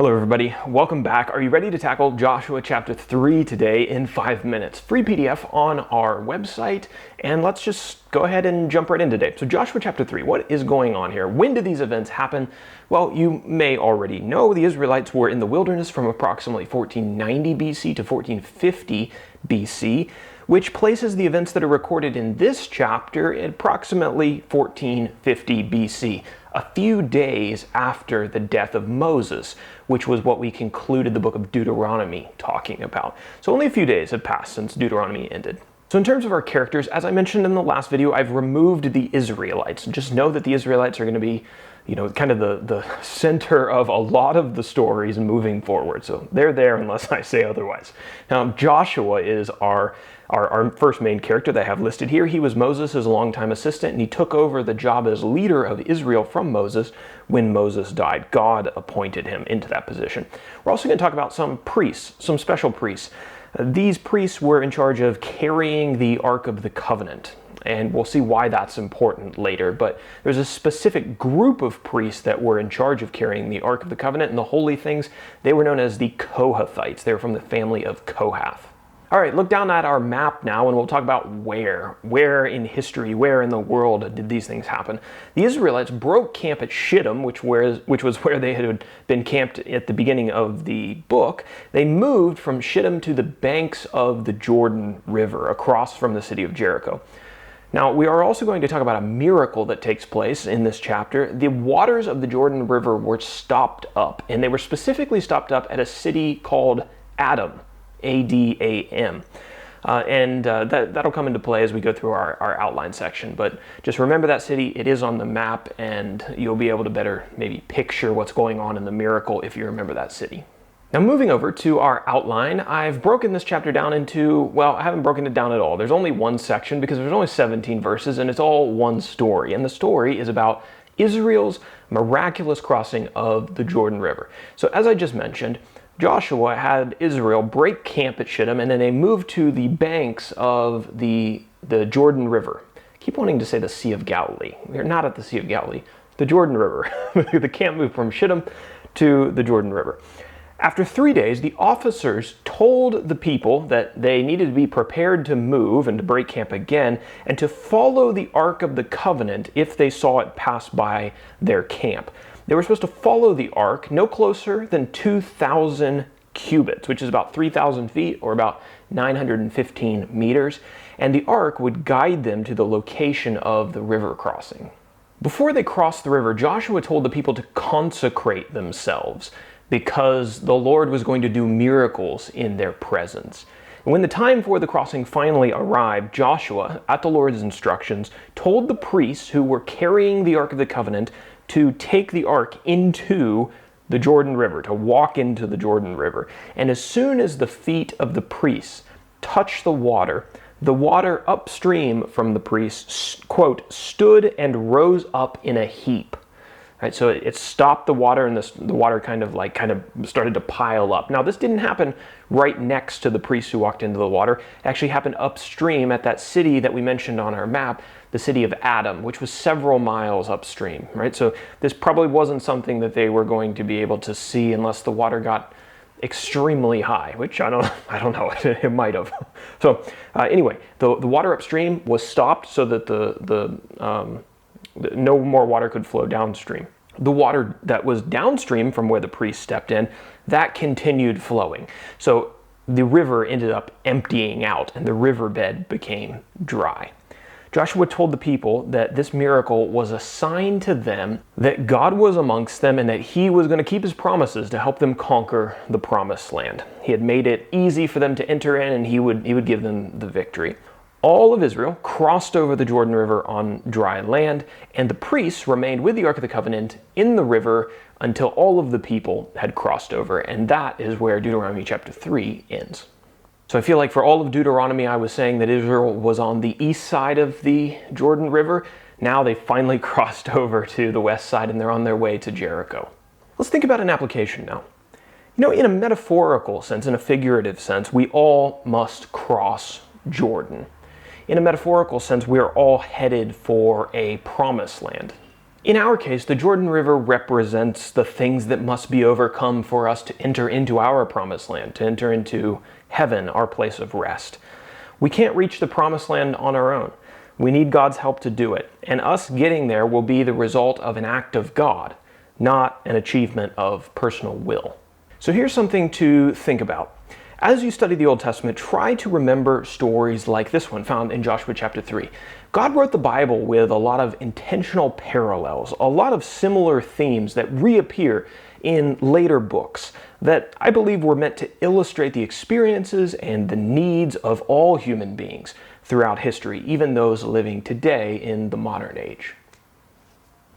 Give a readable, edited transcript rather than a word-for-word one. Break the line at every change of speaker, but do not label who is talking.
Hello everybody, welcome back. Are you ready to tackle Joshua chapter 3 today in 5 minutes? Free PDF on our website, and let's just go ahead and jump right in today. So Joshua chapter 3, what is going on here? When did these events happen? Well, you may already know the Israelites were in the wilderness from approximately 1490 BC to 1450 BC, which places the events that are recorded in this chapter at approximately 1450 BC, a few days after the death of Moses, which was what we concluded the book of Deuteronomy talking about. So only a few days have passed since Deuteronomy ended. So in terms of our characters, as I mentioned in the last video, I've removed the Israelites. Just know that the Israelites are going to be, kind of the center of a lot of the stories moving forward. So they're there unless I say otherwise. Now, Joshua is our first main character that I have listed here. He was Moses' longtime assistant, and he took over the job as leader of Israel from Moses when Moses died. God appointed him into that position. We're also going to talk about some priests, some special priests. These priests were in charge of carrying the Ark of the Covenant, and we'll see why that's important later. But there's a specific group of priests that were in charge of carrying the Ark of the Covenant and the holy things. They were known as the Kohathites. They were from the family of Kohath. All right, look down at our map now, and we'll talk about where in history, where in the world did these things happen. The Israelites broke camp at Shittim, which was where they had been camped at the beginning of the book. They moved from Shittim to the banks of the Jordan River, across from the city of Jericho. Now, we are also going to talk about a miracle that takes place in this chapter. The waters of the Jordan River were stopped up, and they were specifically stopped up at a city called Adam. A-D-A-M. That'll come into play as we go through our outline section. But just remember that city. It is on the map, and you'll be able to better maybe picture what's going on in the miracle if you remember that city. Now, moving over to our outline, I've broken this chapter down into, well, I haven't broken it down at all. There's only one section because there's only 17 verses, and it's all one story. And the story is about Israel's miraculous crossing of the Jordan River. So as I just mentioned, Joshua had Israel break camp at Shittim, and then they moved to the banks of the Jordan River. I keep wanting to say the Sea of Galilee. We're not at the Sea of Galilee. The Jordan River. The camp moved from Shittim to the Jordan River. After 3 days, the officers told the people that they needed to be prepared to move and to break camp again, and to follow the Ark of the Covenant if they saw it pass by their camp. They were supposed to follow the ark no closer than 2,000 cubits, which is about 3,000 feet or about 915 meters, and the ark would guide them to the location of the river crossing. Before they crossed the river, Joshua told the people to consecrate themselves because the Lord was going to do miracles in their presence. And when the time for the crossing finally arrived, Joshua, at the Lord's instructions, told the priests who were carrying the Ark of the Covenant to take the ark into the Jordan River, to walk into the Jordan River. And as soon as the feet of the priests touched the water upstream from the priests, quote, stood and rose up in a heap. Right, so it stopped the water, and the water kind of started to pile up. Now, this didn't happen right next to the priests who walked into the water. It actually happened upstream at that city that we mentioned on our map, the city of Adam, which was several miles upstream. Right, so this probably wasn't something that they were going to be able to see unless the water got extremely high, which I don't know, it might have. So anyway, the water upstream was stopped so that no more water could flow downstream. The water that was downstream from where the priest stepped in, that continued flowing. So the river ended up emptying out, and the riverbed became dry. Joshua told the people that this miracle was a sign to them that God was amongst them and that he was going to keep his promises to help them conquer the promised land. He had made it easy for them to enter in, and he would give them the victory. All of Israel crossed over the Jordan River on dry land, and the priests remained with the Ark of the Covenant in the river until all of the people had crossed over, and that is where Deuteronomy chapter 3 ends. So I feel like for all of Deuteronomy, I was saying that Israel was on the east side of the Jordan River. Now they finally crossed over to the west side, and they're on their way to Jericho. Let's think about an application now. In a metaphorical sense, in a figurative sense, we all must cross Jordan. In a metaphorical sense, we are all headed for a promised land. In our case, the Jordan River represents the things that must be overcome for us to enter into our promised land, to enter into heaven, our place of rest. We can't reach the promised land on our own. We need God's help to do it, and us getting there will be the result of an act of God, not an achievement of personal will. So here's something to think about. As you study the Old Testament, try to remember stories like this one found in Joshua chapter 3. God wrote the Bible with a lot of intentional parallels, a lot of similar themes that reappear in later books that I believe were meant to illustrate the experiences and the needs of all human beings throughout history, even those living today in the modern age.